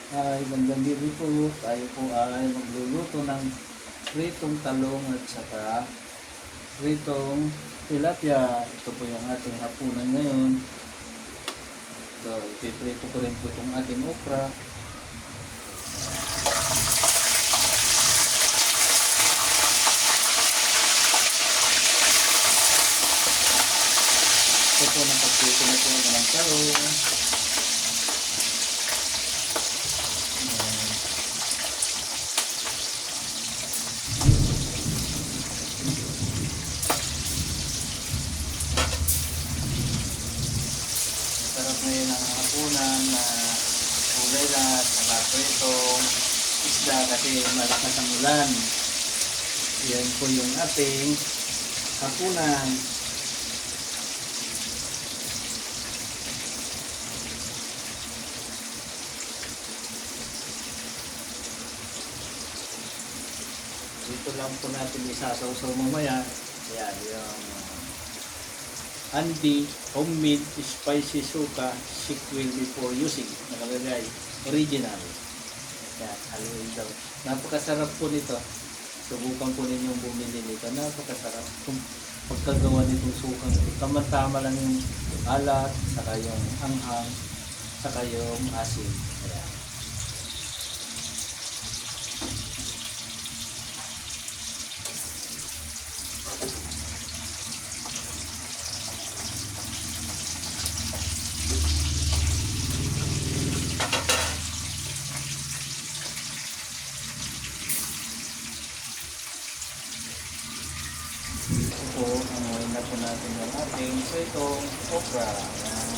Ay, magandang gabi po. Tayo po ay magluluto ng pritong talong at saka pritong tilapia. Ito po yung ating hapunan ngayon. So, ipiprito ko rin po itong ating okra. Ito po, nakapito na po ng talong. Sarap na yun ang hapunan na kulay lahat, saka pritong isda kasi malakas ang ulan. Yan po yung ating hapunan. Dito lang po natin isasawsaw mamaya. Yan, yung Andy homemade spicy suka sequel before using. Nakalagay, original. Yan, haluin daw. Napakasarap po nito. Subukan po ninyong bumili nito. Napakasarap kung pagkagawa nitong sukang ito. Tama-tama lang yung alat, saka yung anghang, saka yung asin. Ayan. Po, amoy na po natin yung ating itong okra. Ayan.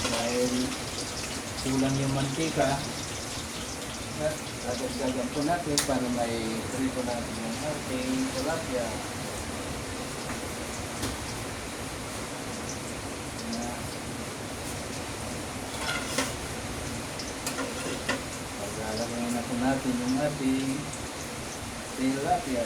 Dahil kulang yung mantika, dadagdagan po natin para may prito natin yung ating tilapia. Ayan. Paglalagyan na po natin yung ating tilapia.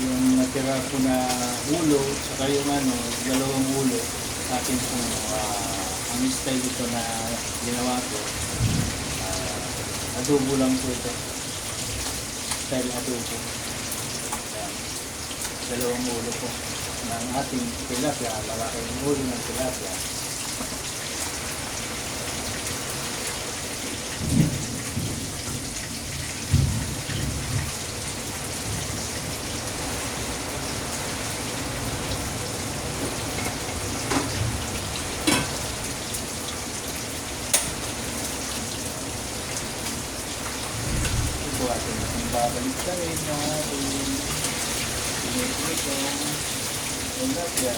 Yung natira ko na ulo, saka yung dalawang ulo, akin po, ang style ito na ginawa ko, adobo lang po ito. Style adobo. Ayan. Dalawang ulo po ng ating tilapia, lalaki yung ulo ng tilapia. Ito atin ang babalik ka rin na ating pinipritong tilapia.